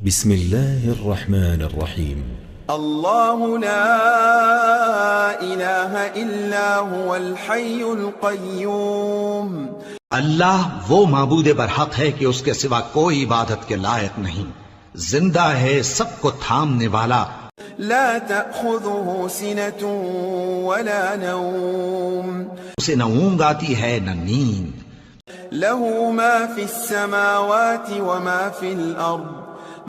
بسم الله الرحمن الرحيم. الله لا إله إلا هو الحي القيوم. اللہ وہ معبود برحق ہے کہ اس کے سوا کوئی عبادت کے لائق نہیں، زندہ ہے، سب کو تھامنے والا، لا تأخذه سنة ولا نوم. اسے نہ اونگ آتی ہے نہ نیند، له ما في السماوات وما في الأرض.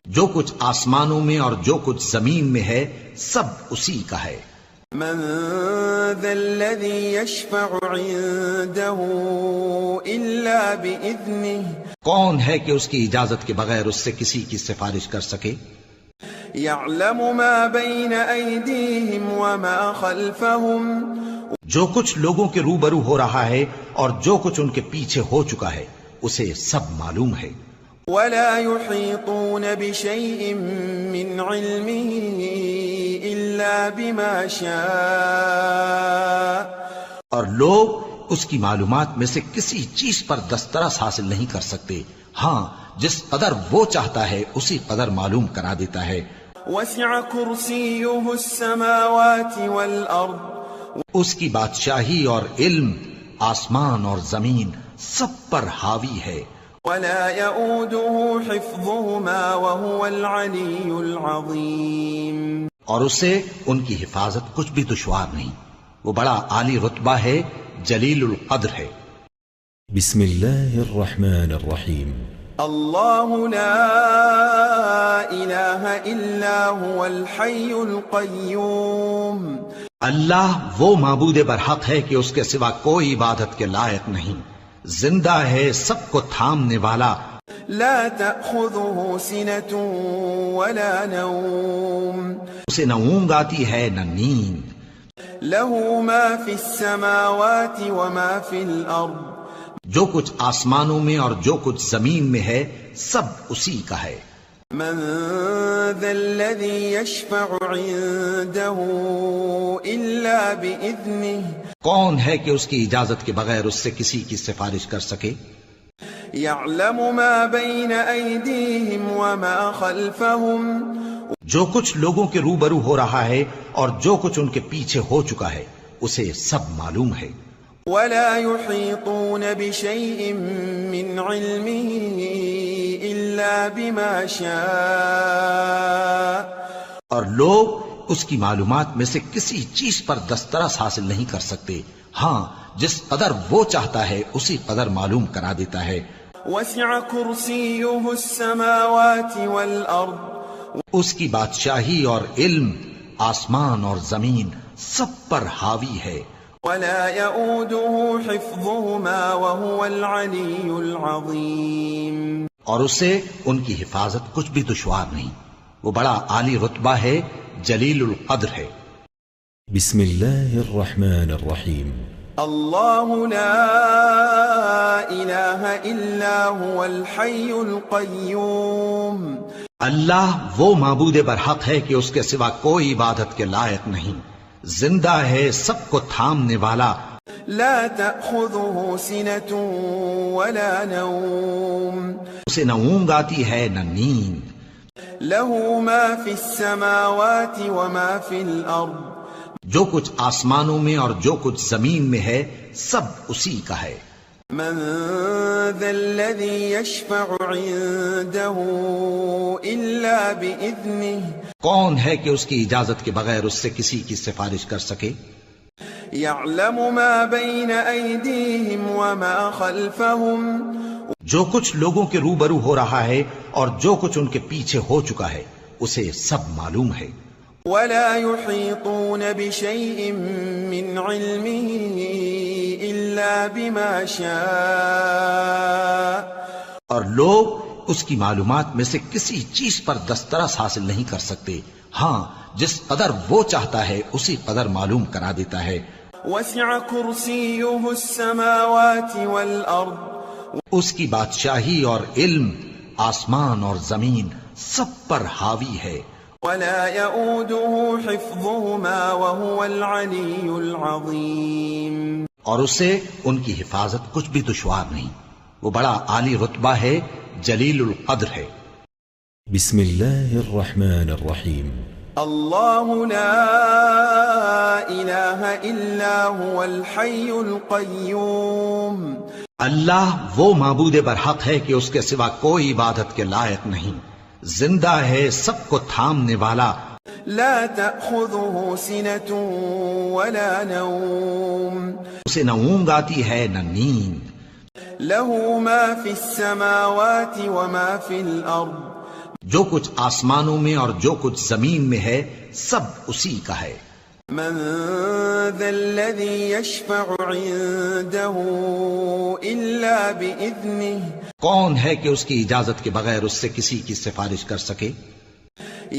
جو کچھ آسمانوں میں اور جو کچھ زمین میں ہے سب اسی کا ہے۔ من ذا الذي يشفع عنده إلا بإذنه. کون ہے کہ اس کی اجازت کے بغیر اس سے کسی کی سفارش کر سکے؟ يعلم ما بين أيديهم وما خلفهم. جو کچھ لوگوں کے روبرو ہو رہا ہے اور جو کچھ ان کے پیچھے ہو چکا ہے اسے سب معلوم ہے۔ ولا يحيطون بشيء من علمه إلا بما شاء. اور لوگ اس کی معلومات میں سے کسی چیز پر دسترس حاصل نہیں کر سکتے، ہاں جس قدر وہ چاہتا ہے اسی قدر معلوم کرا دیتا ہے۔ وسع كرسيه السماوات والأرض. اس کی بادشاہی اور علم آسمان اور زمین سب پر حاوی ہے۔ ولا يؤوده حفظهما وهو العلي العظيم. اور اسے ان کی حفاظت کچھ بھی دشوار نہیں، وہ بڑا عالی رتبہ ہے، جلیل القدر ہے۔ بسم الله الرحمن الرحيم. الله لا إله إلا هو الحي القيوم. اللہ وہ معبود برحق ہے کہ اس کے سوا کوئی عبادت کے لائق نہیں، زندہ ہے، سب کو تھامنے والا، لا تأخذه سنة ولا نوم. اسے نہ اونگ آتی ہے نہ نیند، له ما في السماوات وما في الأرض. جو کچھ آسمانوں میں اور جو کچھ زمین میں ہے سب اسی کا ہے۔ من ذا الذي يشفع عنده إلا بإذنه. کون ہے کہ اس کی اجازت کے بغیر اس سے کسی کی سفارش کر سکے؟ يعلم ما بين أيديهم وما خلفهم. جو کچھ لوگوں کے روبرو ہو رہا ہے اور جو کچھ ان کے پیچھے ہو چکا ہے اسے سب معلوم ہے۔ ولا يحيطون بشيء من علمه إلا بما شاء. اور لوگ اس کی معلومات میں سے کسی چیز پر دسترس حاصل نہیں کر سکتے، ہاں جس قدر وہ چاہتا ہے اسی قدر معلوم کرا دیتا ہے۔ وسع كرسيه السماوات والأرض. اس کی بادشاہی اور علم آسمان اور زمین سب پر حاوی ہے۔ ولا يؤوده حفظهما وهو العلي العظيم. اور اسے ان کی حفاظت کچھ بھی دشوار نہیں، وہ بڑا عالی رتبہ ہے، جلیل القدر ہے۔ بسم الله الرحمن الرحيم. الله لا إله إلا هو الحي القيوم. اللہ وہ معبود برحق ہے کہ اس کے سوا کوئی عبادت کے لائق نہیں، زندہ ہے، سب کو تھامنے والا، لا تأخذه سنة ولا نوم. اسے نہ اونگ آتی ہے نہ نیند، له ما في السماوات وما في الأرض. جو کچھ آسمانوں میں اور جو کچھ زمین میں ہے سب اسی کا ہے۔ من ذا الذي يشفع عنده إلا بإذنه. کون ہے کہ اس کی اجازت کے بغیر اس سے کسی کی سفارش کر سکے؟ يعلم ما بين أيديهم وما خلفهم. جو کچھ لوگوں کے روبرو ہو رہا ہے اور جو کچھ ان کے پیچھے ہو چکا ہے اسے سب معلوم ہے۔ ولا يحيطون بشيء من علمه إلا بما شاء. اور لوگ اس کی معلومات میں سے کسی چیز پر دسترس حاصل نہیں کر سکتے، ہاں جس قدر وہ چاہتا ہے اسی قدر معلوم کرا دیتا ہے۔ وسع كرسيه السماوات والأرض. اس کی بادشاہی اور علم آسمان اور زمین سب پر حاوی ہے۔ ولا يؤوده حفظهما وهو العلي العظيم. اور اسے ان کی حفاظت کچھ بھی دشوار نہیں، وہ بڑا عالی رتبہ ہے، جلیل القدر ہے۔ بسم الله الرحمن الرحيم الله لا إله إلا هو الحي القيوم اللہ وہ معبود برحق ہے کہ اس کے سوا کوئی عبادت کے لائق نہیں، زندہ ہے، سب کو تھامنے والا، لا تأخذه سنة ولا نوم اسے نہ اونگ آتی ہے نہ نیند، له ما في السماوات وما في الأرض جو کچھ آسمانوں میں اور جو کچھ زمین میں ہے سب اسی کا ہے۔ من ذا الذي يشفع عنده إلا بإذنه کون ہے کہ اس کی اجازت کے بغیر اس سے کسی کی سفارش کر سکے؟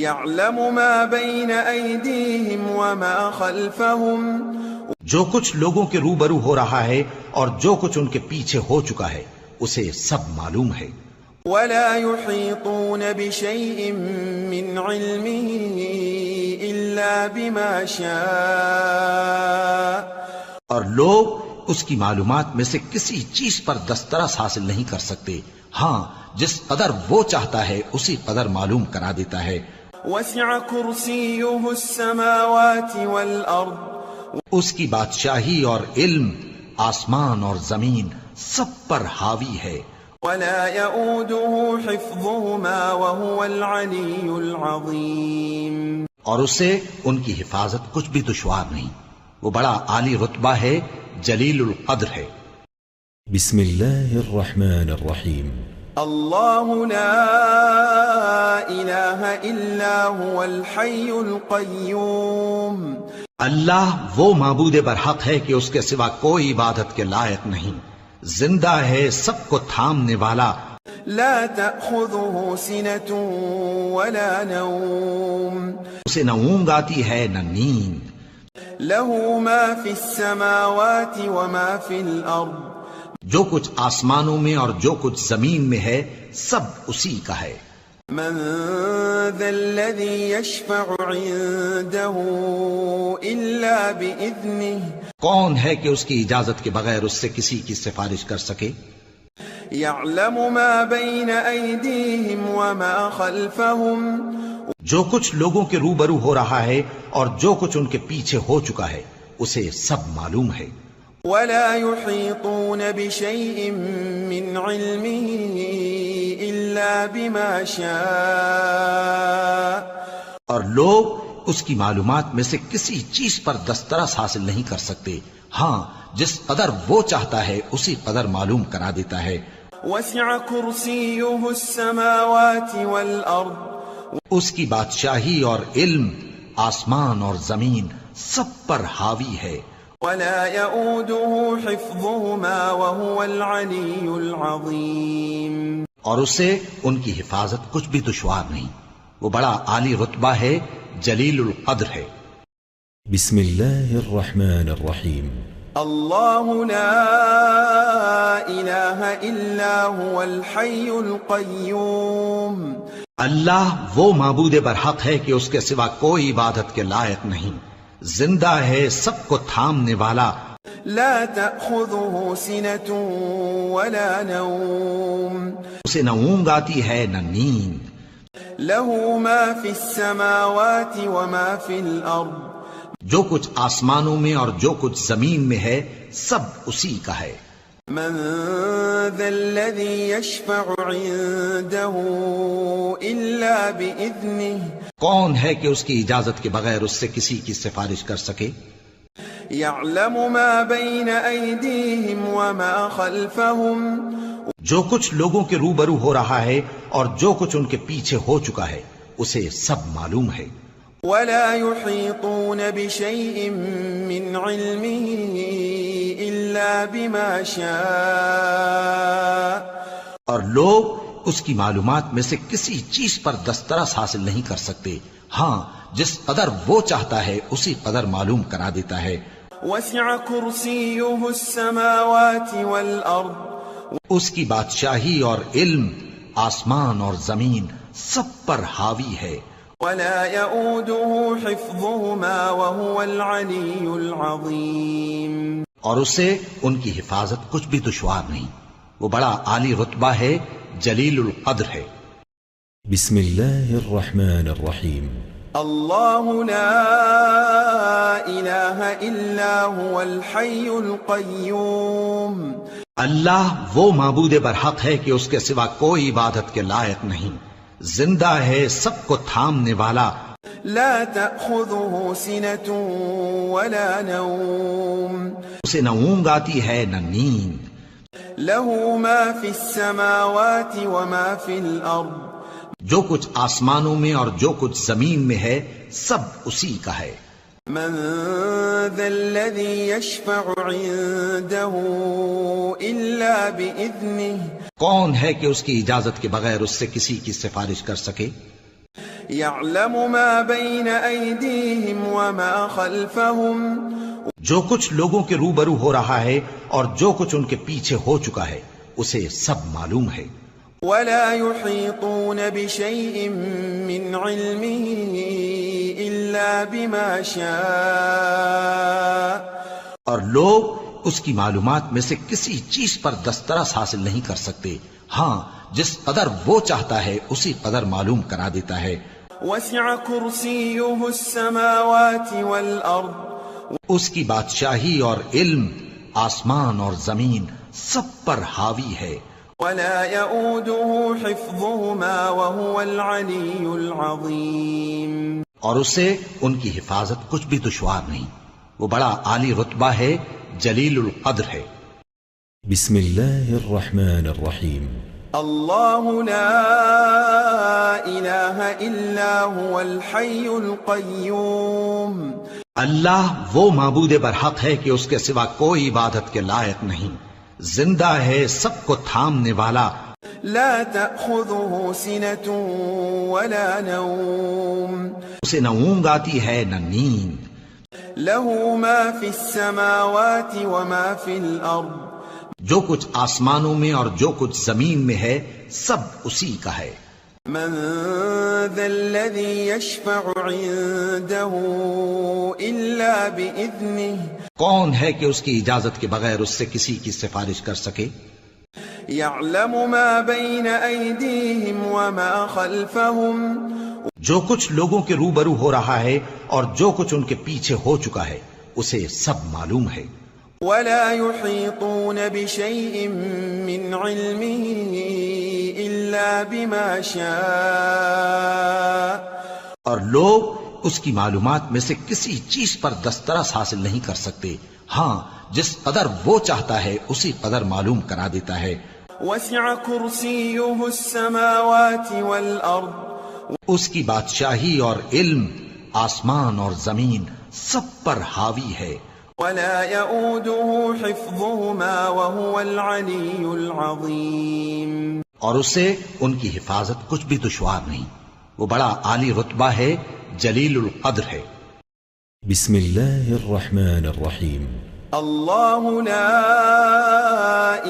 يعلم ما بين أيديهم وما خلفهم جو کچھ لوگوں کے روبرو ہو رہا ہے اور جو کچھ ان کے پیچھے ہو چکا ہے اسے سب معلوم ہے۔ ولا يحيطون بشيء من علمه إلا بما شاء اور لوگ اس کی معلومات میں سے کسی چیز پر دسترس حاصل نہیں کر سکتے، ہاں جس قدر وہ چاہتا ہے اسی قدر معلوم کرا دیتا ہے۔ وسع كرسيه السماوات والأرض اس کی بادشاہی اور علم آسمان اور زمین سب پر حاوی ہے، ولا يؤوده حفظهما وهو العلي العظيم اور اسے ان کی حفاظت کچھ بھی دشوار نہیں، وہ بڑا عالی رتبہ ہے، جلیل القدر ہے۔ بسم الله الرحمن الرحيم الله لا إله إلا هو الحي القيوم اللہ وہ معبود برحق ہے کہ اس کے سوا کوئی عبادت کے لائق نہیں، زندہ ہے، سب کو تھامنے والا، لا تأخذه سنة ولا نوم اسے نہ اونگ آتی ہے نہ نیند، له ما في السماوات وما في الأرض جو کچھ آسمانوں میں اور جو کچھ زمین میں ہے سب اسی کا ہے۔ من ذا الذي يشفع عنده إلا بإذنه کون ہے کہ اس کی اجازت کے بغیر اس سے کسی کی سفارش کر سکے؟ يعلم ما بين أيديهم وما خلفهم جو کچھ لوگوں کے روبرو ہو رہا ہے اور جو کچھ ان کے پیچھے ہو چکا ہے اسے سب معلوم ہے۔ ولا يحيطون بشيء من علمه إلا بما شاء اور لوگ اس کی معلومات میں سے کسی چیز پر دسترس حاصل نہیں کر سکتے، ہاں جس قدر وہ چاہتا ہے اسی قدر معلوم کرا دیتا ہے۔ وسع كرسيه السماوات والأرض اس کی بادشاہی اور علم آسمان اور زمین سب پر حاوی ہے، ولا يؤوده حفظهما وهو العلي العظيم اور اسے ان کی حفاظت کچھ بھی دشوار نہیں، وہ بڑا عالی رتبہ ہے، جلیل القدر ہے۔ بسم الله الرحمن الرحيم الله لا إله إلا هو الحي القيوم اللہ وہ معبود برحق ہے کہ اس کے سوا کوئی عبادت کے لائق نہیں، زندہ ہے، سب کو تھامنے والا، لا تأخذه سنة ولا نوم اسے نہ اونگ آتی ہے نہ نیند، له ما في السماوات وما في الأرض جو کچھ آسمانوں میں اور جو کچھ زمین میں ہے سب اسی کا ہے۔ من ذا الذي يشفع عنده إلا بإذنه کون ہے کہ اس کی اجازت کے بغیر اس سے کسی کی سفارش کر سکے؟ يعلم ما بين أيديهم وما خلفهم جو کچھ لوگوں کے روبرو ہو رہا ہے اور جو کچھ ان کے پیچھے ہو چکا ہے اسے سب معلوم ہے۔ ولا يحيطون بشيء من علمه إلا بما شاء اور لوگ اس کی معلومات میں سے کسی چیز پر دسترس حاصل نہیں کر سکتے، ہاں جس قدر وہ چاہتا ہے اسی قدر معلوم کرا دیتا ہے۔ وسع كرسيه السماوات والأرض اس کی بادشاہی اور علم آسمان اور زمین سب پر حاوی ہے، ولا يؤوده حفظهما وهو العلي العظيم اور اسے ان کی حفاظت کچھ بھی دشوار نہیں، وہ بڑا عالی رتبہ ہے، جلیل القدر ہے۔ بسم الله الرحمن الرحيم الله لا إله إلا هو الحي القيوم اللہ وہ معبود برحق ہے کہ اس کے سوا کوئی عبادت کے لائق نہیں، زندہ ہے، سب کو تھامنے والا، لا تأخذه سنة ولا نوم اسے نہ اونگ آتی ہے نہ نیند، له ما في السماوات وما في الأرض جو کچھ آسمانوں میں اور جو کچھ زمین میں ہے سب اسی کا ہے۔ من ذا الذي يشفع عنده إلا بإذنه کون ہے کہ اس کی اجازت کے بغیر اس سے کسی کی سفارش کر سکے؟ يعلم ما بين أيديهم وما خلفهم جو کچھ لوگوں کے روبرو ہو رہا ہے اور جو کچھ ان کے پیچھے ہو چکا ہے اسے سب معلوم ہے۔ ولا يحيطون بشيء من علمه إلا بما شاء اور لوگ اس کی معلومات میں سے کسی چیز پر دسترس حاصل نہیں کر سکتے، ہاں جس قدر وہ چاہتا ہے اسی قدر معلوم کرا دیتا ہے۔ وسع كرسيه السماوات والأرض اس کی بادشاہی اور علم آسمان اور زمین سب پر حاوی ہے۔ ولا يؤوده حفظهما وهو العلي العظيم اور اسے ان کی حفاظت کچھ بھی دشوار نہیں، وہ بڑا عالی رتبہ ہے، جلیل القدر ہے۔ بسم الله الرحمن الرحيم الله لا إله إلا هو الحي القيوم اللہ وہ معبود برحق ہے کہ اس کے سوا کوئی عبادت کے لائق نہیں، زندہ ہے، سب کو تھامنے والا، لا تأخذه سنة ولا نوم اسے نہ اونگ آتی ہے نہ نیند، له ما في السماوات وما في الأرض جو کچھ آسمانوں میں اور جو کچھ زمین میں ہے سب اسی کا ہے۔ من ذا الذي يشفع عنده إلا بإذنه کون ہے کہ اس کی اجازت کے بغیر اس سے کسی کی سفارش کر سکے؟ يعلم ما بين أيديهم وما خلفهم جو کچھ لوگوں کے روبرو ہو رہا ہے اور جو کچھ ان کے پیچھے ہو چکا ہے اسے سب معلوم ہے۔ ولا يحيطون بشيء من علمه إلا بما شاء اور لوگ اس کی معلومات میں سے کسی چیز پر دسترس حاصل نہیں کر سکتے، ہاں جس قدر وہ چاہتا ہے اسی قدر معلوم کرا دیتا ہے۔ وسع كرسيه السماوات والأرض اس کی بادشاہی اور علم آسمان اور زمین سب پر حاوی ہے۔ ولا يؤوده حفظهما وهو العلي العظيم اور اسے ان کی حفاظت کچھ بھی دشوار نہیں، وہ بڑا عالی رتبہ ہے، جلیل القدر ہے۔ بسم الله الرحمن الرحيم الله لا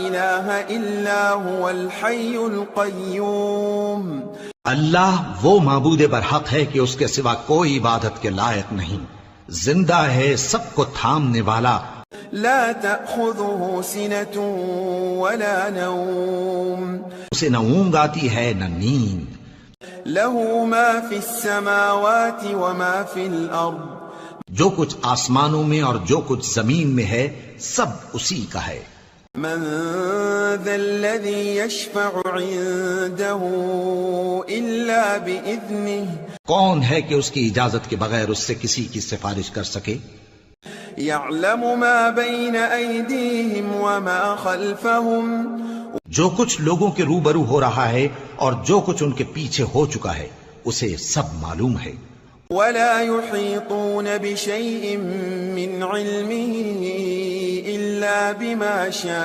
إله إلا هو الحي القيوم اللہ وہ معبود برحق ہے کہ اس کے سوا کوئی عبادت کے لائق نہیں، زندہ ہے، سب کو تھامنے والا، لا تأخذه سنة ولا نوم اسے نہ اونگ آتی ہے نہ نیند، له ما في السماوات وما في الأرض جو کچھ آسمانوں میں اور جو کچھ زمین میں ہے سب اسی کا ہے۔ من ذا الذي يشفع عنده إلا بإذنه کون ہے کہ اس کی اجازت کے بغیر اس سے کسی کی سفارش کر سکے؟ يعلم ما بين أيديهم وما خلفهم جو کچھ لوگوں کے روبرو ہو رہا ہے اور جو کچھ ان کے پیچھے ہو چکا ہے اسے سب معلوم ہے۔ ولا يحيطون بشيء من علمه إلا بما شاء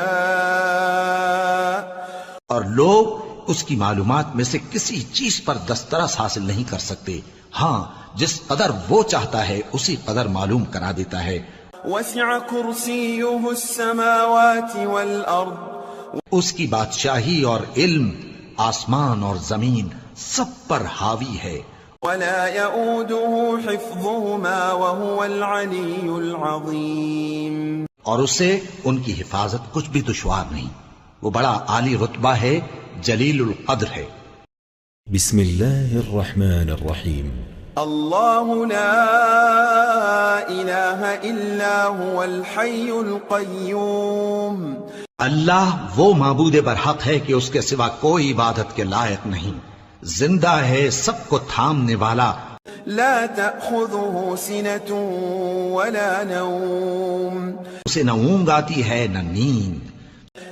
اور لوگ اس کی معلومات میں سے کسی چیز پر دسترس حاصل نہیں کر سکتے، ہاں جس قدر وہ چاہتا ہے اسی قدر معلوم کرا دیتا ہے۔ وسع كرسيه السماوات والأرض اس کی بادشاہی اور علم آسمان اور زمین سب پر حاوی ہے۔ ولا يؤوده حفظهما وهو العلي العظيم اور اسے ان کی حفاظت کچھ بھی دشوار نہیں، وہ بڑا عالی رتبہ ہے، جلیل القدر ہے۔ بسم الله الرحمن الرحيم. الله لا إله إلا هو الحي القيوم. اللہ وہ معبود برحق ہے کہ اس کے سوا کوئی عبادت کے لائق نہیں، زندہ ہے، سب کو تھامنے والا، لا تأخذه سنة ولا نوم. اسے نہ اونگ آتی ہے نہ نیند،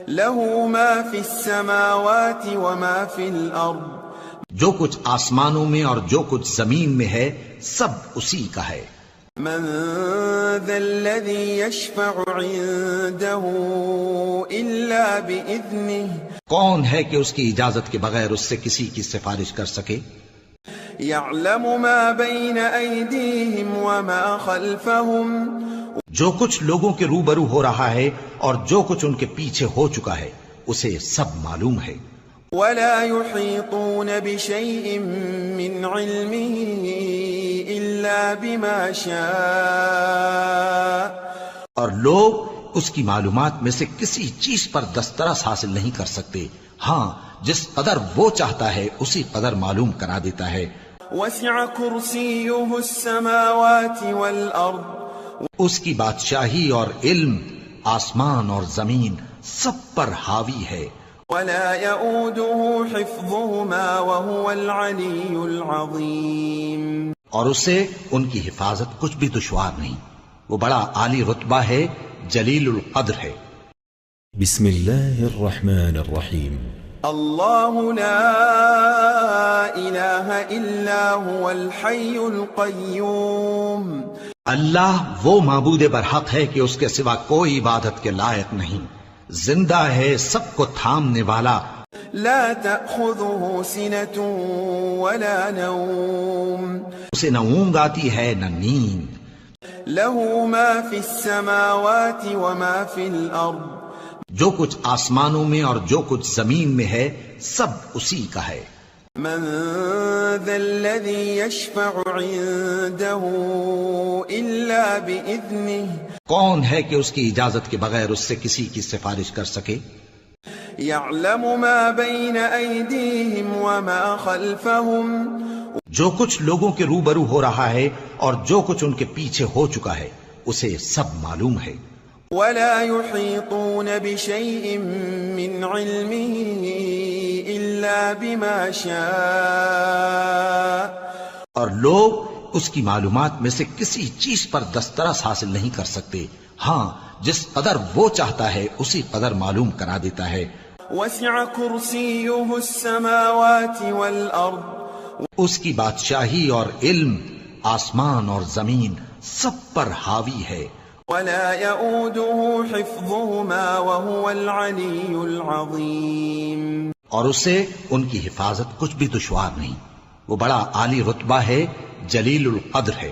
له ما في السماوات وما في الأرض. جو کچھ آسمانوں میں اور جو کچھ زمین میں ہے سب اسی کا ہے۔ من ذا الذي يشفع عنده إلا بإذنه. کون ہے کہ اس کی اجازت کے بغیر اس سے کسی کی سفارش کر سکے؟ يعلم ما بين أيديهم وما خلفهم. جو کچھ لوگوں کے روبرو ہو رہا ہے اور جو کچھ ان کے پیچھے ہو چکا ہے اسے سب معلوم ہے۔ ولا يحيطون بشيء من علمه إلا بما شاء. اور لوگ اس کی معلومات میں سے کسی چیز پر دسترس حاصل نہیں کر سکتے، ہاں جس قدر وہ چاہتا ہے اسی قدر معلوم کرا دیتا ہے۔ وسع كرسيه السماوات والأرض. اس کی بادشاہی اور علم آسمان اور زمین سب پر حاوی ہے۔ ولا يؤوده حفظهما وهو العلي العظيم. اور اسے ان کی حفاظت کچھ بھی دشوار نہیں، وہ بڑا عالی رتبہ ہے، جلیل القدر ہے۔ بسم الله الرحمن الرحيم. الله لا إله إلا هو الحي القيوم. اللہ وہ معبود برحق ہے کہ اس کے سوا کوئی عبادت کے لائق نہیں، زندہ ہے، سب کو تھامنے والا، لا تأخذه سنة ولا نوم. اسے نہ اونگ آتی ہے نہ نیند، له ما في السماوات وما في الأرض. جو کچھ آسمانوں میں اور جو کچھ زمین میں ہے سب اسی کا ہے۔ من ذا الذي يشفع عنده إلا بإذنه. کون ہے کہ اس کی اجازت کے بغیر اس سے کسی کی سفارش کر سکے؟ يعلم ما بين أيديهم وما خلفهم. جو کچھ لوگوں کے روبرو ہو رہا ہے اور جو کچھ ان کے پیچھے ہو چکا ہے اسے سب معلوم ہے۔ ولا يحيطون بشيء من علمه إلا بما شاء. اور لوگ اس کی معلومات میں سے کسی چیز پر دسترس حاصل نہیں کر سکتے، ہاں جس قدر وہ چاہتا ہے اسی قدر معلوم کرا دیتا ہے۔ وسع كرسيه السماوات والأرض. اس کی بادشاہی اور علم آسمان اور زمین سب پر حاوی ہے۔ ولا يؤوده حفظهما وهو العلي العظيم. اور اسے ان کی حفاظت کچھ بھی دشوار نہیں، وہ بڑا عالی رتبہ ہے، جلیل القدر ہے۔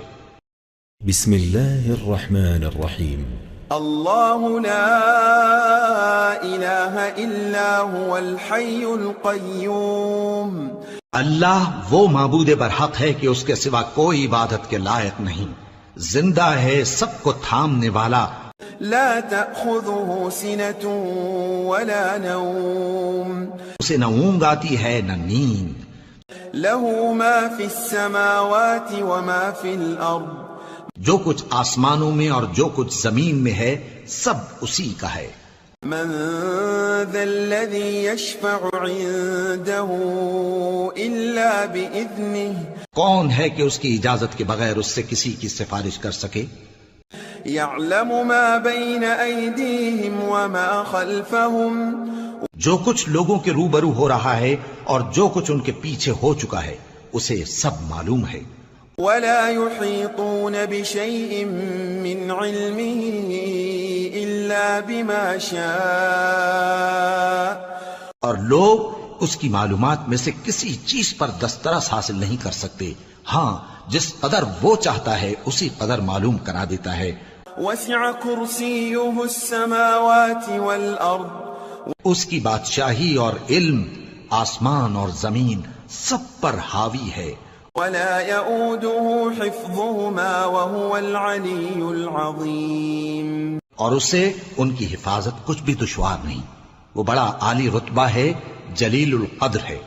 بسم الله الرحمن الرحيم. الله لا إله إلا هو الحي القيوم. اللہ وہ معبود برحق ہے کہ اس کے سوا کوئی عبادت کے لائق نہیں، زندہ ہے، سب کو تھامنے والا، لا تأخذه سنة ولا نوم. اسے نہ اونگ آتی ہے نہ نیند، له ما في السماوات وما في الأرض. جو کچھ آسمانوں میں اور جو کچھ زمین میں ہے سب اسی کا ہے۔ من ذا الذي يشفع عنده إلا بإذنه. کون ہے کہ اس کی اجازت کے بغیر اس سے کسی کی سفارش کر سکے؟ يعلم ما بين أيديهم وما خلفهم. جو کچھ لوگوں کے روبرو ہو رہا ہے اور جو کچھ ان کے پیچھے ہو چکا ہے اسے سب معلوم ہے۔ ولا يحيطون بشيء من علمه إلا بما شاء. اور لوگ اس کی معلومات میں سے کسی چیز پر دسترس حاصل نہیں کر سکتے، ہاں جس قدر وہ چاہتا ہے اسی قدر معلوم کرا دیتا ہے۔ وسع كرسيه السماوات والأرض. اس کی بادشاہی اور علم آسمان اور زمین سب پر حاوی ہے۔ ولا يؤوده حفظهما وهو العلي العظيم. اور اسے ان کی حفاظت کچھ بھی دشوار نہیں، وہ بڑا عالی رتبہ ہے، جلیل القدر ہے۔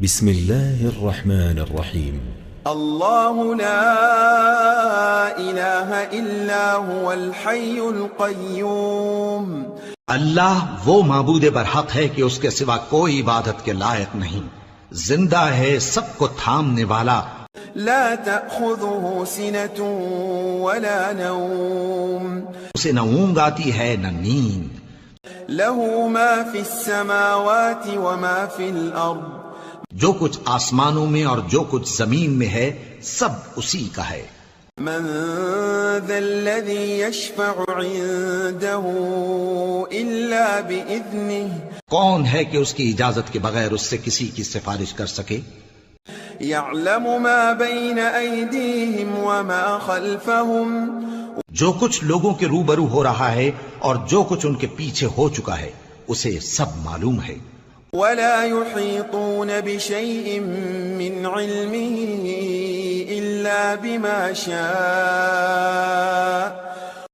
بسم الله الرحمن الرحيم. الله لا إله إلا هو الحي القيوم. اللہ وہ معبود برحق ہے کہ اس کے سوا کوئی عبادت کے لائق نہیں، زندہ ہے، سب کو تھامنے والا، لا تأخذه سنة ولا نوم. اسے نہ اونگ آتی ہے نہ نیند، له ما في السماوات وما في الأرض. جو کچھ آسمانوں میں اور جو کچھ زمین میں ہے سب اسی کا ہے۔ من ذا الذي يشفع عنده إلا بإذنه. کون ہے کہ اس کی اجازت کے بغیر اس سے کسی کی سفارش کر سکے؟ يعلم ما بين أيديهم وما خلفهم. جو کچھ لوگوں کے روبرو ہو رہا ہے اور جو کچھ ان کے پیچھے ہو چکا ہے اسے سب معلوم ہے۔ ولا يحيطون بشيء من علمه إلا بما شاء.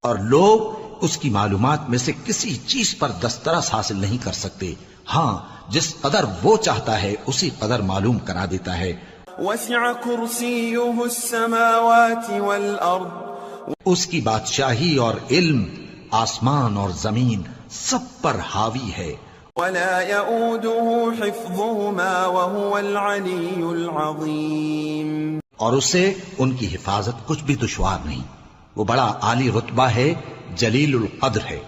اور لوگ اس کی معلومات میں سے کسی چیز پر دسترس حاصل نہیں کر سکتے، ہاں جس قدر وہ چاہتا ہے اسی قدر معلوم کرا دیتا ہے۔ وسع كرسيه السماوات والأرض. اس کی بادشاہی اور علم آسمان اور زمین سب پر حاوی ہے۔ ولا يؤوده حفظهما وهو العلي العظيم. اور اسے ان کی حفاظت کچھ بھی دشوار نہیں، وہ بڑا عالی رتبہ ہے، جلیل القدر ہے۔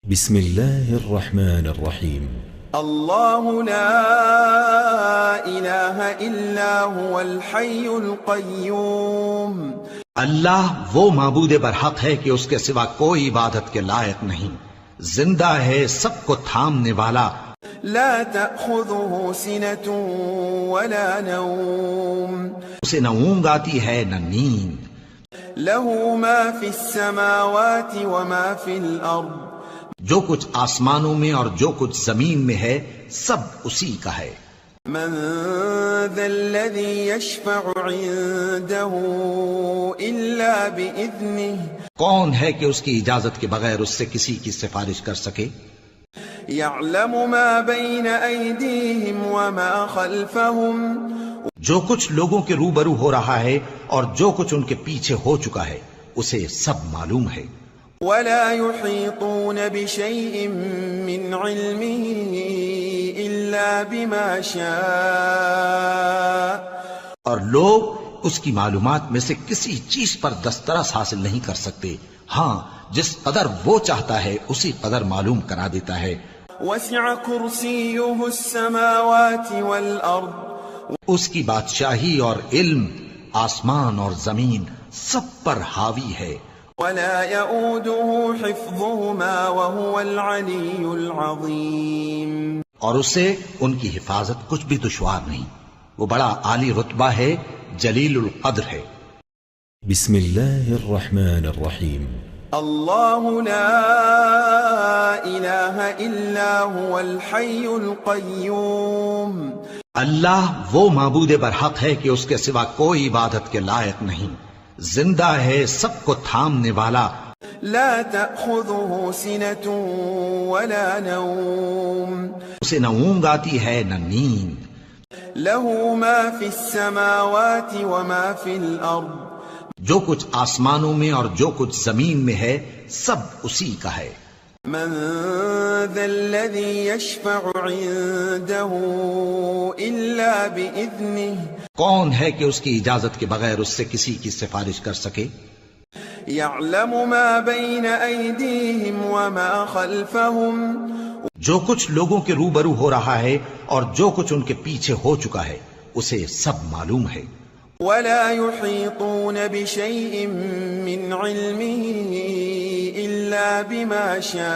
بسم الله الرحمن الرحيم. الله لا إله إلا هو الحي القيوم. اللہ وہ معبود برحق ہے کہ اس کے سوا کوئی عبادت کے لائق نہیں، زندہ ہے، سب کو تھامنے والا، لا تأخذه سنة ولا نوم. اسے نہ اونگ آتی ہے نہ نیند، له ما في السماوات وما في الأرض. جو کچھ آسمانوں میں اور جو کچھ زمین میں ہے سب اسی کا ہے۔ من ذا الذي يشفع عنده إلا بإذنه. کون ہے کہ اس کی اجازت کے بغیر اس سے کسی کی سفارش کر سکے؟ يعلم ما بين أيديهم وما خلفهم. جو کچھ لوگوں کے روبرو ہو رہا ہے اور جو کچھ ان کے پیچھے ہو چکا ہے اسے سب معلوم ہے۔ ولا يحيطون بشيء من علمه إلا بما شاء. اور لوگ اس کی معلومات میں سے کسی چیز پر دسترس حاصل نہیں کر سکتے، ہاں جس قدر وہ چاہتا ہے اسی قدر معلوم کرا دیتا ہے۔ وسع كرسيه السماوات والأرض. اس کی بادشاہی اور علم آسمان اور زمین سب پر حاوی ہے۔ ولا يؤوده حفظهما وهو العلي العظيم. اور اسے ان کی حفاظت کچھ بھی دشوار نہیں، وہ بڑا عالی رتبہ ہے، جلیل القدر ہے۔ بسم الله الرحمن الرحيم. الله لا إله إلا هو الحي القيوم. اللہ وہ معبود برحق ہے کہ اس کے سوا کوئی عبادت کے لائق نہیں، زندہ ہے، سب کو تھامنے والا، لا تأخذه سنة ولا نوم. اسے نہ اونگ آتی ہے نہ نیند، له ما في السماوات وما في الأرض. جو کچھ آسمانوں میں اور جو کچھ زمین میں ہے سب اسی کا ہے۔ من ذا الذي يشفع عنده إلا بإذنه. کون ہے کہ اس کی اجازت کے بغیر اس سے کسی کی سفارش کر سکے؟ يعلم ما بين أيديهم وما خلفهم. جو کچھ لوگوں کے روبرو ہو رہا ہے اور جو کچھ ان کے پیچھے ہو چکا ہے اسے سب معلوم ہے۔ ولا يحيطون بشيء من علمه إلا بما شاء.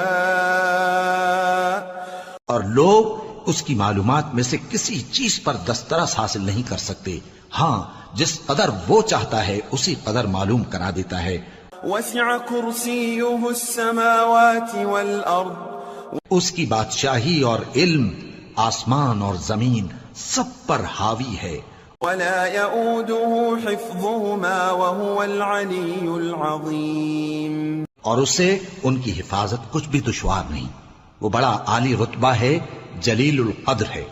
اور لوگ اس کی معلومات میں سے کسی چیز پر دسترس حاصل نہیں کر سکتے، ہاں جس قدر وہ چاہتا ہے اسی قدر معلوم کرا دیتا ہے۔ وسع كرسيه السماوات والأرض. اس کی بادشاہی اور علم آسمان اور زمین سب پر حاوی ہے۔ ولا يؤوده حفظهما وهو العلي العظيم. اور اسے ان کی حفاظت کچھ بھی دشوار نہیں، وہ بڑا عالی رتبہ ہے، جلیل القدر ہے۔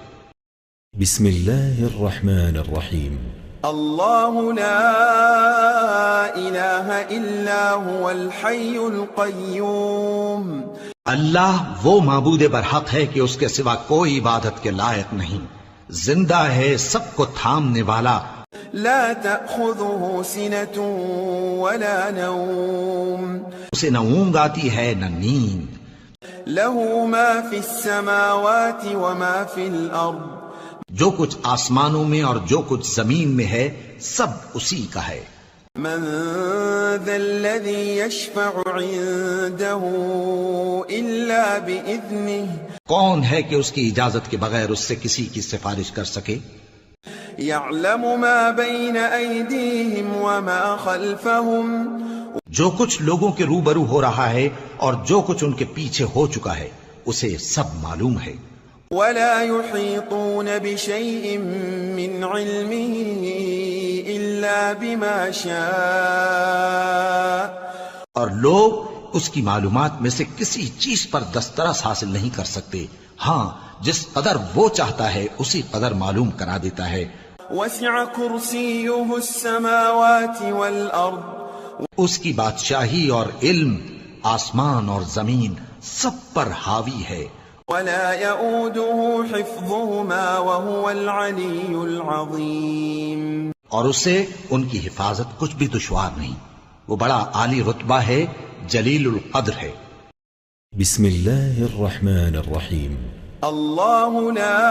بسم الله الرحمن الرحيم الله لا إله إلا هو الحي القيوم اللہ وہ معبود برحق ہے کہ اس کے سوا کوئی عبادت کے لائق نہیں، زندہ ہے، سب کو تھامنے والا، لا تأخذه سنة ولا نوم اسے نہ اونگ آتی ہے نہ نیند، له ما في السماوات وما في الأرض جو کچھ آسمانوں میں اور جو کچھ زمین میں ہے سب اسی کا ہے۔ من ذا الذي يشفع عنده إلا بإذنه کون ہے کہ اس کی اجازت کے بغیر اس سے کسی کی سفارش کر سکے؟ يعلم ما بين أيديهم وما خلفهم جو کچھ لوگوں کے روبرو ہو رہا ہے اور جو کچھ ان کے پیچھے ہو چکا ہے اسے سب معلوم ہے۔ ولا يحيطون بشيء من علمه إلا بما شاء اور لوگ اس کی معلومات میں سے کسی چیز پر دسترس حاصل نہیں کر سکتے، ہاں جس قدر وہ چاہتا ہے اسی قدر معلوم کرا دیتا ہے۔ وسع كرسيه السماوات والأرض اس کی بادشاہی اور علم آسمان اور زمین سب پر حاوی ہے۔ ولا يؤوده حفظهما وهو العلي العظيم اور اسے ان کی حفاظت کچھ بھی دشوار نہیں، وہ بڑا عالی رتبہ ہے، جلیل القدر ہے۔ بسم الله الرحمن الرحيم الله لا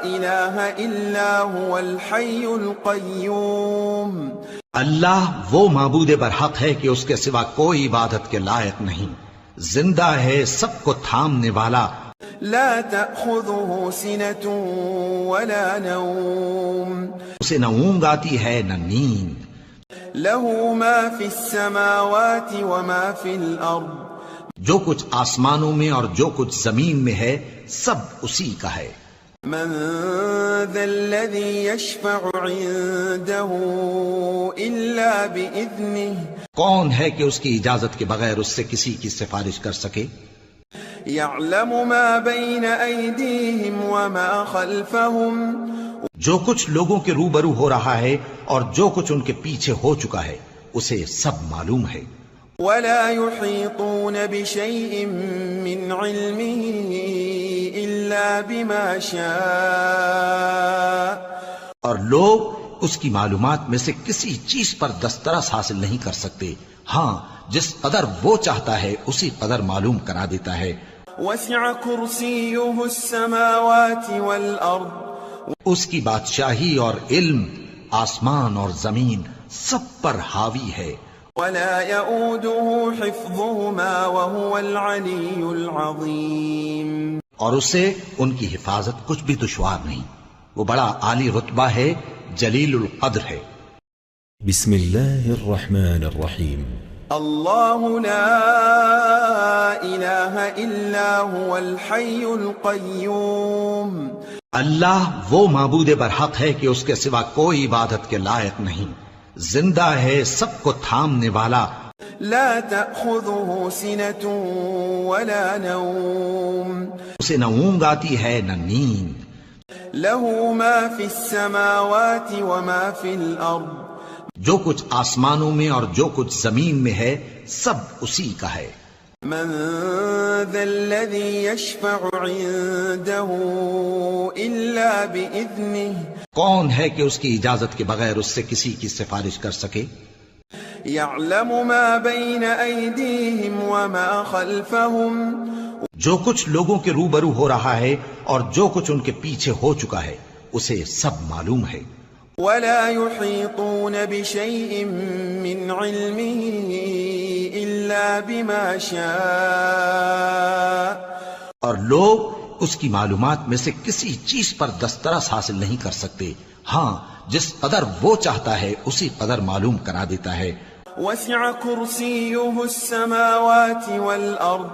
إله إلا هو الحي القيوم اللہ وہ معبود برحق ہے کہ اس کے سوا کوئی عبادت کے لائق نہیں، زندہ ہے، سب کو تھامنے والا، لا تأخذه سنة ولا نوم اسے نہ اونگ آتی ہے نہ نیند، له ما في السماوات وما في الأرض جو کچھ آسمانوں میں اور جو کچھ زمین میں ہے سب اسی کا ہے۔ من ذا الذي يشفع عنده إلا بإذنه کون ہے کہ اس کی اجازت کے بغیر اس سے کسی کی سفارش کر سکے؟ يعلم ما بين أيديهم وما خلفهم جو کچھ لوگوں کے روبرو ہو رہا ہے اور جو کچھ ان کے پیچھے ہو چکا ہے اسے سب معلوم ہے۔ ولا يحيطون بشيء من علمه إلا بما شاء اور لوگ اس کی معلومات میں سے کسی چیز پر دسترس حاصل نہیں کر سکتے، ہاں جس قدر وہ چاہتا ہے اسی قدر معلوم کرا دیتا ہے۔ وسع كرسيه السماوات والأرض اس کی بادشاہی اور علم آسمان اور زمین سب پر حاوی ہے۔ ولا يؤوده حفظهما وهو العلي العظيم اور اسے ان کی حفاظت کچھ بھی دشوار نہیں، وہ بڑا عالی رتبہ ہے، جلیل القدر ہے۔ بسم الله الرحمن الرحيم الله لا إله إلا هو الحي القيوم اللہ وہ معبود برحق ہے کہ اس کے سوا کوئی عبادت کے لائق نہیں، زندہ ہے، سب کو تھامنے والا، لا تأخذه سنة ولا نوم اسے نہ اونگ آتی ہے نہ نیند، له ما في السماوات وما في الأرض جو کچھ آسمانوں میں اور جو کچھ زمین میں ہے سب اسی کا ہے۔ من ذا الذي يشفع عنده إلا بإذنه کون ہے کہ اس کی اجازت کے بغیر اس سے کسی کی سفارش کر سکے؟ يعلم ما بين أيديهم وما خلفهم جو کچھ لوگوں کے روبرو ہو رہا ہے اور جو کچھ ان کے پیچھے ہو چکا ہے اسے سب معلوم ہے۔ ولا يحيطون بشيء من علمه إلا بما شاء اور لوگ اس کی معلومات میں سے کسی چیز پر دسترس حاصل نہیں کر سکتے، ہاں جس قدر وہ چاہتا ہے اسی قدر معلوم کرا دیتا ہے۔ وسع كرسيه السماوات والأرض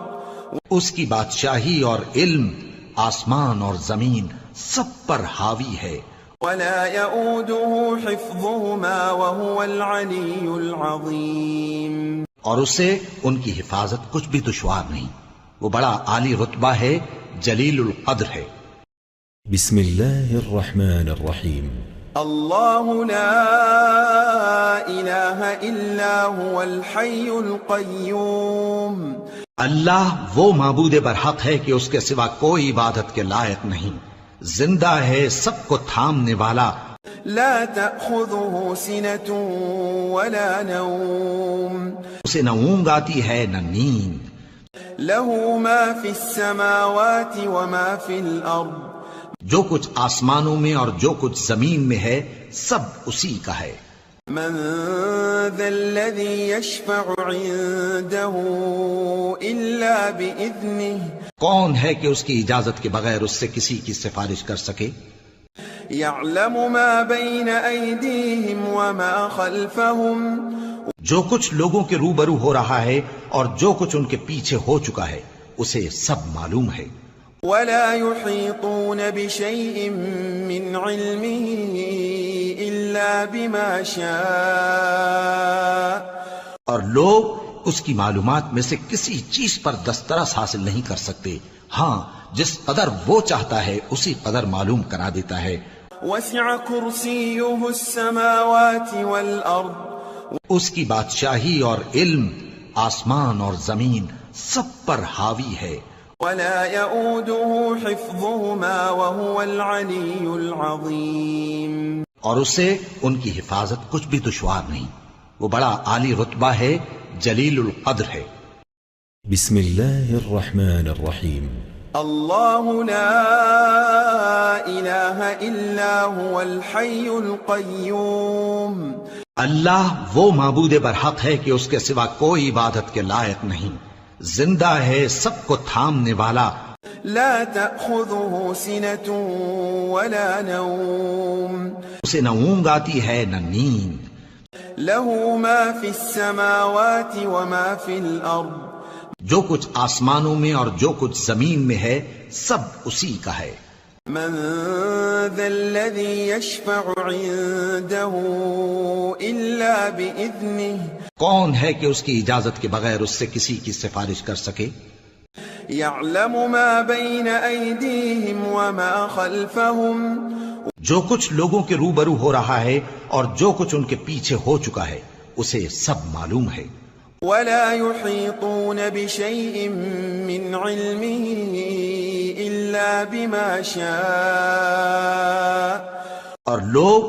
اس کی بادشاہی اور علم آسمان اور زمین سب پر حاوی ہے۔ ولا يؤوده حفظهما وهو العلي العظيم اور اسے ان کی حفاظت کچھ بھی دشوار نہیں، وہ بڑا عالی رتبہ ہے، جلیل القدر ہے۔ بسم الله الرحمن الرحيم الله لا إله إلا هو الحي القيوم اللہ وہ معبود برحق ہے کہ اس کے سوا کوئی عبادت کے لائق نہیں، زندہ ہے، سب کو تھامنے والا، لا تأخذه سنة ولا نوم اسے نہ اونگ آتی ہے نہ نیند، له ما في السماوات وما في الأرض جو کچھ آسمانوں میں اور جو کچھ زمین میں ہے سب اسی کا ہے۔ من ذا الذي يشفع عنده إلا بإذنه کون ہے کہ اس کی اجازت کے بغیر اس سے کسی کی سفارش کر سکے؟ يعلم ما بين أيديهم وما خلفهم جو کچھ لوگوں کے روبرو ہو رہا ہے اور جو کچھ ان کے پیچھے ہو چکا ہے اسے سب معلوم ہے۔ ولا يحيطون بشيء من علمه إلا بما شاء اور لوگ اس کی معلومات میں سے کسی چیز پر دسترس حاصل نہیں کر سکتے، ہاں جس قدر وہ چاہتا ہے اسی قدر معلوم کرا دیتا ہے۔ وسع كرسيه السماوات والأرض اس کی بادشاہی اور علم آسمان اور زمین سب پر حاوی ہے، ولا يؤوده حفظهما وهو العلي العظيم اور اسے ان کی حفاظت کچھ بھی دشوار نہیں، وہ بڑا عالی رتبہ ہے، جلیل القدر ہے۔ بسم الله الرحمن الرحيم الله لا إله إلا هو الحي القيوم اللہ وہ معبود برحق ہے کہ اس کے سوا کوئی عبادت کے لائق نہیں، زندہ ہے، سب کو تھامنے والا، لا تأخذه سنة ولا نوم اسے نہ اونگ آتی ہے نہ نیند، له ما في السماوات وما في الأرض جو کچھ آسمانوں میں اور جو کچھ زمین میں ہے سب اسی کا ہے۔ من ذا الذي يشفع عنده إلا بإذنه کون ہے کہ اس کی اجازت کے بغیر اس سے کسی کی سفارش کر سکے؟ يعلم ما بين أيديهم وما خلفهم جو کچھ لوگوں کے روبرو ہو رہا ہے اور جو کچھ ان کے پیچھے ہو چکا ہے اسے سب معلوم ہے۔ ولا يحيطون بشيء من علمه إلا بما شاء اور لوگ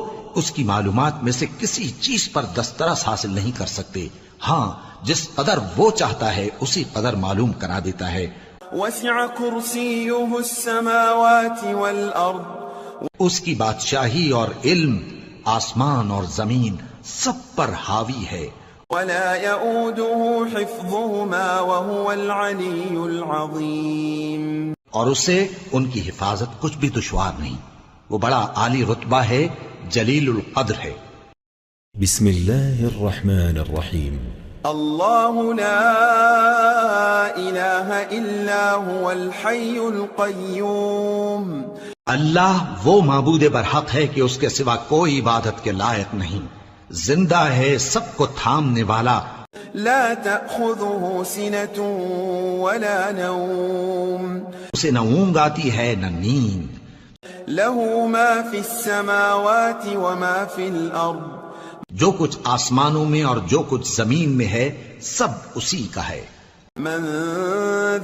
اس کی معلومات میں سے کسی چیز پر دسترس حاصل نہیں کر سکتے، ہاں جس قدر وہ چاہتا ہے اسی قدر معلوم کرا دیتا ہے۔ وسع كرسيه السماوات والأرض اس کی بادشاہی اور علم آسمان اور زمین سب پر حاوی ہے، ولا يؤوده حفظهما وهو العلي العظيم اور اسے ان کی حفاظت کچھ بھی دشوار نہیں، وہ بڑا عالی رتبہ ہے، جلیل القدر ہے۔ بسم الله الرحمن الرحيم الله لا إله إلا هو الحي القيوم اللہ وہ معبود برحق ہے کہ اس کے سوا کوئی عبادت کے لائق نہیں، زندہ ہے، سب کو تھامنے والا، لا تأخذه سنة ولا نوم اسے نہ اونگ آتی ہے نہ نیند، له ما في السماوات وما في الأرض جو کچھ آسمانوں میں اور جو کچھ زمین میں ہے سب اسی کا ہے۔ من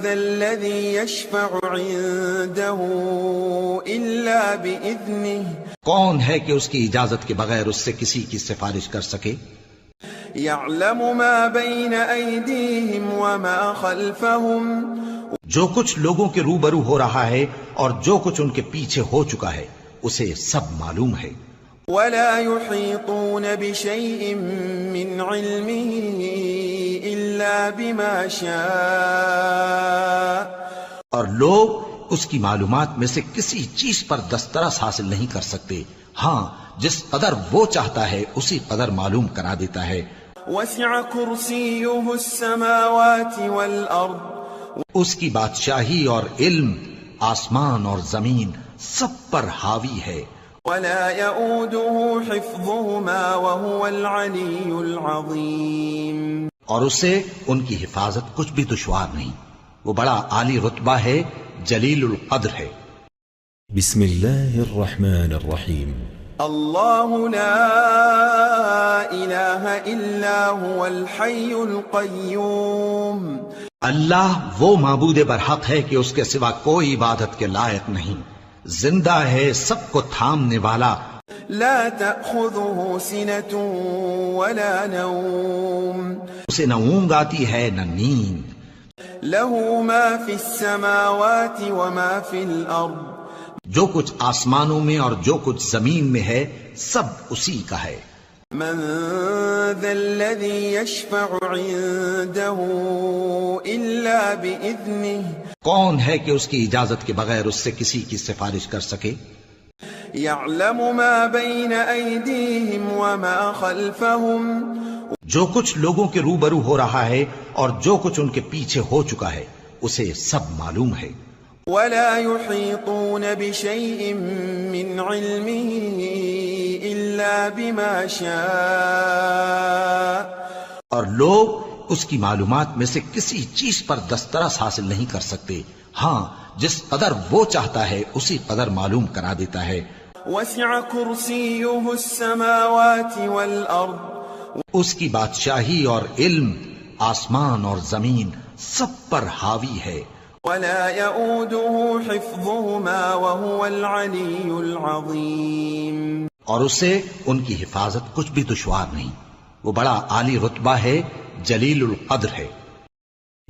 ذا الذي يشفع عنده إلا بإذنه کون ہے کہ اس کی اجازت کے بغیر اس سے کسی کی سفارش کر سکے؟ يعلم ما بين أيديهم وما خلفهم جو کچھ لوگوں کے روبرو ہو رہا ہے اور جو کچھ ان کے پیچھے ہو چکا ہے اسے سب معلوم ہے۔ ولا يحيطون بشيء من علمه إلا بما شاء اور لوگ اس کی معلومات میں سے کسی چیز پر دسترس حاصل نہیں کر سکتے، ہاں جس قدر وہ چاہتا ہے اسی قدر معلوم کرا دیتا ہے۔ وسع كرسيه السماوات والأرض اس کی بادشاہی اور علم آسمان اور زمین سب پر حاوی ہے، ولا يؤوده حفظهما وهو العلي العظيم اور اسے ان کی حفاظت کچھ بھی دشوار نہیں، وہ بڑا عالی رتبہ ہے، جلیل القدر ہے۔ بسم الله الرحمن الرحيم. الله لا إله إلا هو الحي القيوم. اللہ وہ معبود برحق ہے کہ اس کے سوا کوئی عبادت کے لائق نہیں، زندہ ہے، سب کو تھامنے والا، لا تأخذه سنة ولا نوم. اسے نہ اونگ آتی ہے نہ نیند، له ما في السماوات وما في الأرض. جو کچھ آسمانوں میں اور جو کچھ زمین میں ہے سب اسی کا ہے۔ من ذا الذي يشفع عنده إلا بإذنه. کون ہے کہ اس کی اجازت کے بغیر اس سے کسی کی سفارش کر سکے؟ يعلم ما بين أيديهم وما خلفهم. جو کچھ لوگوں کے روبرو ہو رہا ہے اور جو کچھ ان کے پیچھے ہو چکا ہے اسے سب معلوم ہے۔ ولا يحيطون بشيء من علمه إلا بما شاء. اور لوگ اس کی معلومات میں سے کسی چیز پر دسترس حاصل نہیں کر سکتے، ہاں جس قدر وہ چاہتا ہے اسی قدر معلوم کرا دیتا ہے۔ وسع كرسيه السماوات والأرض. اس کی بادشاہی اور علم آسمان اور زمین سب پر حاوی ہے۔ ولا يؤوده حفظهما وهو العلي العظيم. اور اسے ان کی حفاظت کچھ بھی دشوار نہیں، وہ بڑا عالی رتبہ ہے، جلیل القدر ہے۔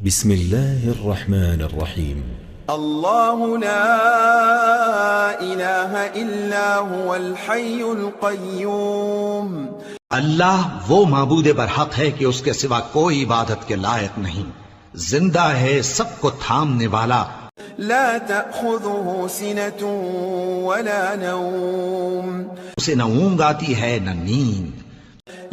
بسم الله الرحمن الرحيم. الله لا إله إلا هو الحي القيوم. اللہ وہ معبود برحق ہے کہ اس کے سوا کوئی عبادت کے لائق نہیں، زندہ ہے، سب کو تھامنے والا، لا تأخذه سنة ولا نوم. اسے نہ اونگ آتی ہے نہ نیند،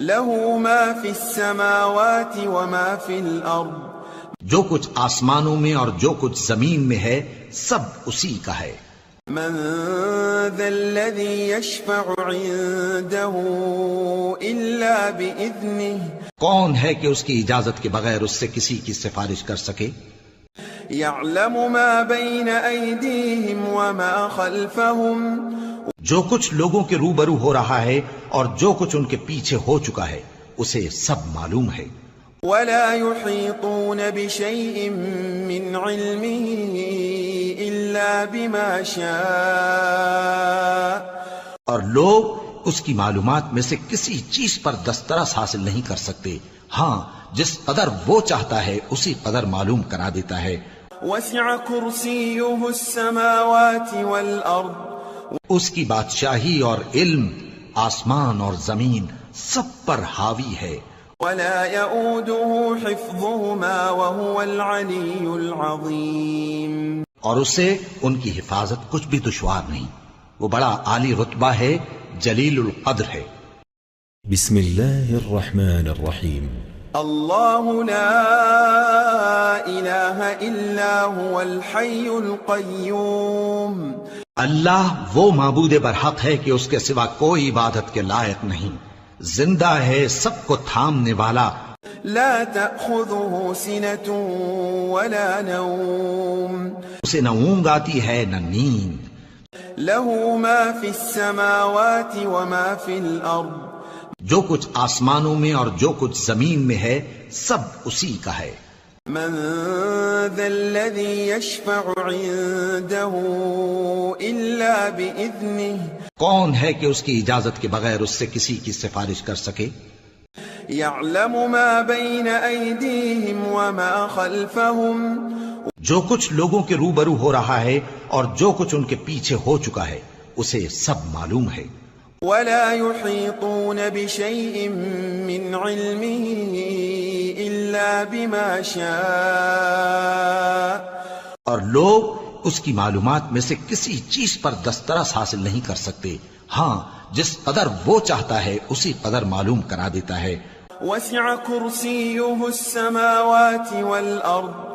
له ما في السماوات وما في الأرض. جو کچھ آسمانوں میں اور جو کچھ زمین میں ہے سب اسی کا ہے۔ من ذا الذي يشفع عنده إلا بإذنه. کون ہے کہ اس کی اجازت کے بغیر اس سے کسی کی سفارش کر سکے؟ يعلم ما بين أيديهم وما خلفهم. جو کچھ لوگوں کے روبرو ہو رہا ہے اور جو کچھ ان کے پیچھے ہو چکا ہے اسے سب معلوم ہے۔ ولا يحيطون بشيء من علمه إلا بما شاء. اور لوگ اس کی معلومات میں سے کسی چیز پر دسترس حاصل نہیں کر سکتے، ہاں جس قدر وہ چاہتا ہے اسی قدر معلوم کرا دیتا ہے۔ وسع كرسيه السماوات والأرض. اس کی بادشاہی اور علم آسمان اور زمین سب پر حاوی ہے۔ ولا يؤوده حفظهما وهو العلي العظيم. اور اسے ان کی حفاظت کچھ بھی دشوار نہیں، وہ بڑا عالی رتبہ ہے، جلیل القدر ہے۔ بسم الله الرحمن الرحيم. الله لا إله إلا هو الحي القيوم. اللہ وہ معبود برحق ہے کہ اس کے سوا کوئی عبادت کے لائق نہیں، زندہ ہے، سب کو تھامنے والا، لا تأخذه سنة ولا نوم. اسے نہ اونگ آتی ہے نہ نیند، له ما في السماوات وما في الأرض. جو کچھ آسمانوں میں اور جو کچھ زمین میں ہے سب اسی کا ہے۔ من ذا الذي يشفع عنده إلا بإذنه. کون ہے کہ اس کی اجازت کے بغیر اس سے کسی کی سفارش کر سکے؟ يعلم ما بين أيديهم وما خلفهم. جو کچھ لوگوں کے روبرو ہو رہا ہے اور جو کچھ ان کے پیچھے ہو چکا ہے اسے سب معلوم ہے۔ ولا يحيطون بشيء من علمه إلا بما شاء. اور لوگ اس کی معلومات میں سے کسی چیز پر دسترس حاصل نہیں کر سکتے، ہاں جس قدر وہ چاہتا ہے اسی قدر معلوم کرا دیتا ہے۔ وسع كرسيه السماوات والأرض.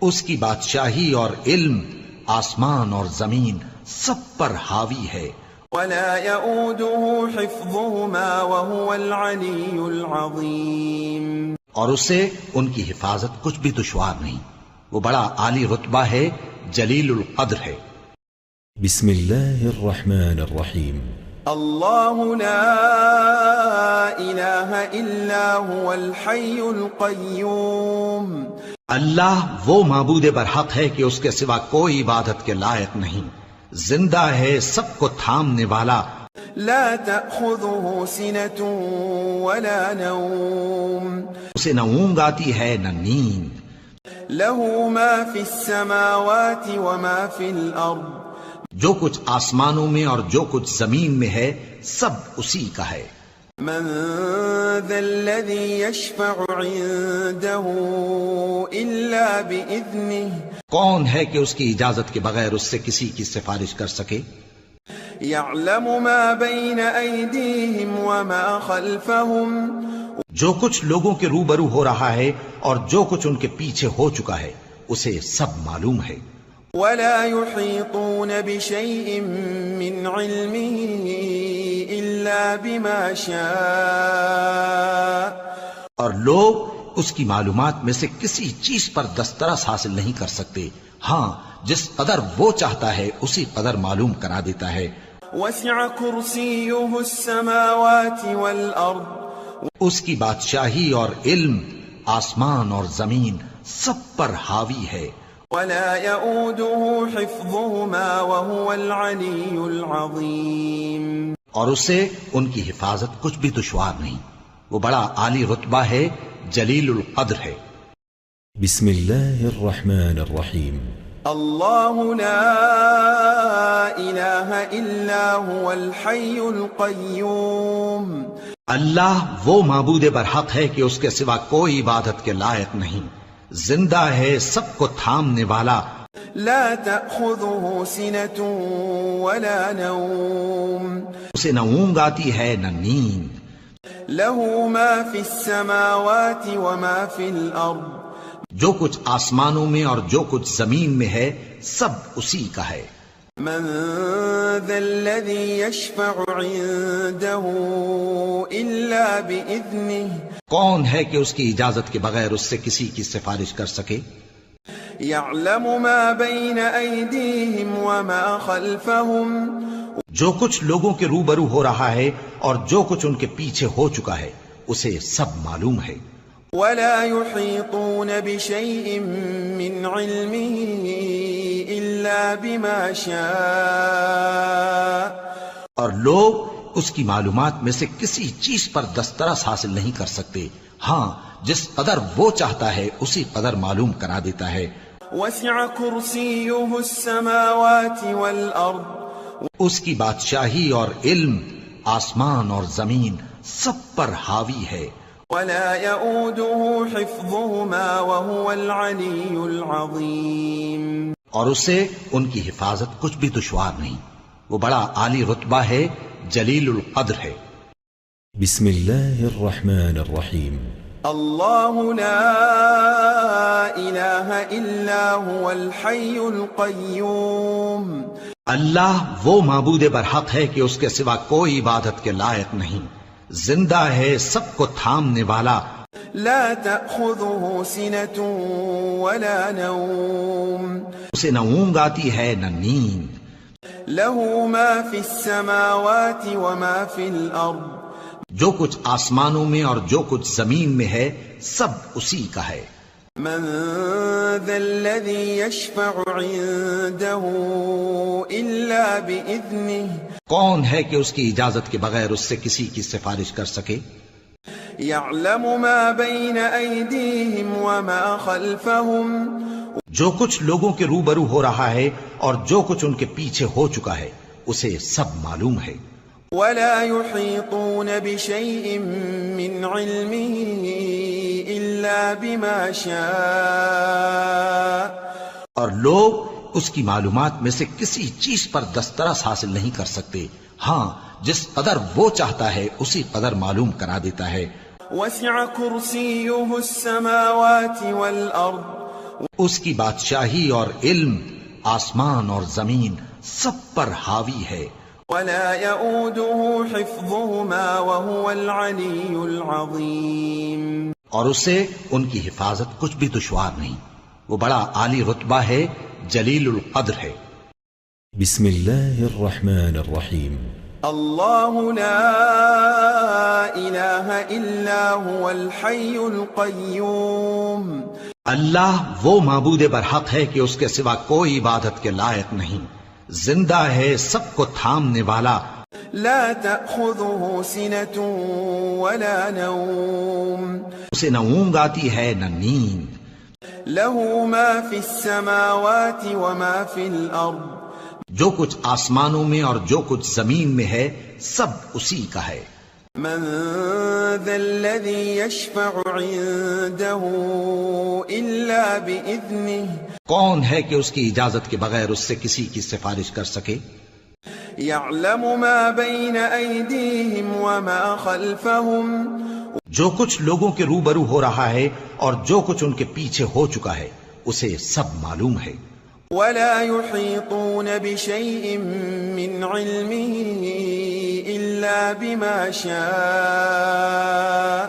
اس کی بادشاہی اور علم آسمان اور زمین سب پر حاوی ہے۔ ولا يؤوده حفظهما وهو العلي العظيم. اور اسے ان کی حفاظت کچھ بھی دشوار نہیں، وہ بڑا عالی رتبہ ہے، جلیل القدر ہے۔ بسم الله الرحمن الرحيم. الله لا إله إلا هو الحي القيوم. اللہ وہ معبود برحق ہے کہ اس کے سوا کوئی عبادت کے لائق نہیں، زندہ ہے، سب کو تھامنے والا، لا تأخذه سنة ولا نوم. اسے نہ اونگ آتی ہے نہ نیند، له ما في السماوات وما في الأرض. جو کچھ آسمانوں میں اور جو کچھ زمین میں ہے سب اسی کا ہے۔ من ذا الذي يشفع عنده إلا بإذنه. کون ہے کہ اس کی اجازت کے بغیر اس سے کسی کی سفارش کر سکے؟ يعلم ما بين أيديهم وما خلفهم. جو کچھ لوگوں کے روبرو ہو رہا ہے اور جو کچھ ان کے پیچھے ہو چکا ہے اسے سب معلوم ہے۔ ولا يحيطون بشيء من علمه إلا بما شاء. اور لوگ اس کی معلومات میں سے کسی چیز پر دسترس حاصل نہیں کر سکتے، ہاں جس قدر وہ چاہتا ہے اسی قدر معلوم کرا دیتا ہے۔ وسع كرسيه السماوات والأرض. اس کی بادشاہی اور علم آسمان اور زمین سب پر حاوی ہے۔ ولا يؤوده حفظهما وهو العلي العظيم. اور اسے ان کی حفاظت کچھ بھی دشوار نہیں، وہ بڑا عالی رتبہ ہے، جلیل القدر ہے۔ بسم الله الرحمن الرحيم. الله لا إله إلا هو الحي القيوم. اللہ وہ معبود برحق ہے کہ اس کے سوا کوئی عبادت کے لائق نہیں، زندہ ہے، سب کو تھامنے والا، لا تأخذه سنة ولا نوم. اسے نہ اونگ آتی ہے نہ نیند، له ما في السماوات وما في الأرض. جو کچھ آسمانوں میں اور جو کچھ زمین میں ہے سب اسی کا ہے۔ من ذا الذي يشفع عنده إلا بإذنه. کون ہے کہ اس کی اجازت کے بغیر اس سے کسی کی سفارش کر سکے؟ يعلم ما بين أيديهم وما خلفهم. جو کچھ لوگوں کے روبرو ہو رہا ہے اور جو کچھ ان کے پیچھے ہو چکا ہے اسے سب معلوم ہے۔ ولا يحيطون بشيء من علمه إلا بما شاء. اور لوگ اس کی معلومات میں سے کسی چیز پر دسترس حاصل نہیں کر سکتے، ہاں جس قدر وہ چاہتا ہے اسی قدر معلوم کرا دیتا ہے۔ وسع كرسيه السماوات والأرض. اس کی بادشاہی اور علم آسمان اور زمین سب پر حاوی ہے۔ ولا يؤوده حفظهما وهو العلي العظيم. اور اسے ان کی حفاظت کچھ بھی دشوار نہیں، وہ بڑا عالی رتبہ ہے، جلیل القدر ہے۔ بسم الله الرحمن الرحيم. الله لا إله إلا هو الحي القيوم. اللہ وہ معبود برحق ہے کہ اس کے سوا کوئی عبادت کے لائق نہیں، زندہ ہے، سب کو تھامنے والا، لا تأخذه سنة ولا نوم. اسے نہ اونگ آتی ہے نہ نیند، له ما في السماوات وما في الأرض. جو کچھ آسمانوں میں اور جو کچھ زمین میں ہے سب اسی کا ہے۔ من ذا الذي يشفع عنده إلا بإذنه. کون ہے کہ اس کی اجازت کے بغیر اس سے کسی کی سفارش کر سکے؟ يعلم ما بين أيديهم وما خلفهم. جو کچھ لوگوں کے روبرو ہو رہا ہے اور جو کچھ ان کے پیچھے ہو چکا ہے اسے سب معلوم ہے۔ ولا يحيطون بشيء من علمه إلا بما شاء. اور لوگ اس کی معلومات میں سے کسی چیز پر دسترس حاصل نہیں کر سکتے، ہاں جس قدر وہ چاہتا ہے اسی قدر معلوم کرا دیتا ہے۔ وسع كرسيه السماوات والأرض. اس کی بادشاہی اور علم آسمان اور زمین سب پر حاوی ہے۔ ولا يؤوده حفظهما وهو العلي العظيم. اور اسے ان کی حفاظت کچھ بھی دشوار نہیں، وہ بڑا عالی رتبہ ہے، جلیل القدر ہے۔ بسم الله الرحمن الرحيم. الله لا إله إلا هو الحي القيوم. اللہ وہ معبود برحق ہے کہ اس کے سوا کوئی عبادت کے لائق نہیں، زندہ ہے، سب کو تھامنے والا، لا تأخذه سنة ولا نوم. اسے نہ اونگ آتی ہے نہ نیند، له ما في السماوات وما في الأرض. جو کچھ آسمانوں میں اور جو کچھ زمین میں ہے سب اسی کا ہے. من ذا الذي يشفع عنده إلا بإذنه. کون ہے کہ اس کی اجازت کے بغیر اس سے کسی کی سفارش کر سکے؟ يعلم ما بين أيديهم وما خلفهم. جو کچھ لوگوں کے روبرو ہو رہا ہے اور جو کچھ ان کے پیچھے ہو چکا ہے اسے سب معلوم ہے. ولا يحيطون بشيء من علمه إلا بما شاء.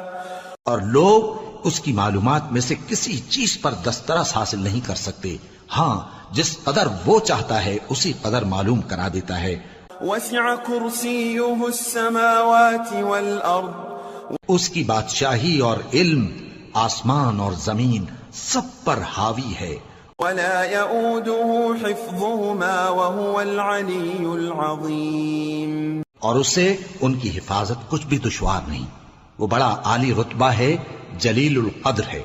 اور لوگ اس کی معلومات میں سے کسی چیز پر دسترس حاصل نہیں کر سکتے، ہاں جس قدر وہ چاہتا ہے اسی قدر معلوم کرا دیتا ہے. وسع كرسيه السماوات والأرض. اس کی بادشاہی اور علم آسمان اور زمین سب پر حاوی ہے. ولا يؤوده حفظهما وهو العلي العظيم. اور اسے ان کی حفاظت کچھ بھی دشوار نہیں، وہ بڑا عالی رتبہ ہے، جلیل القدر ہے.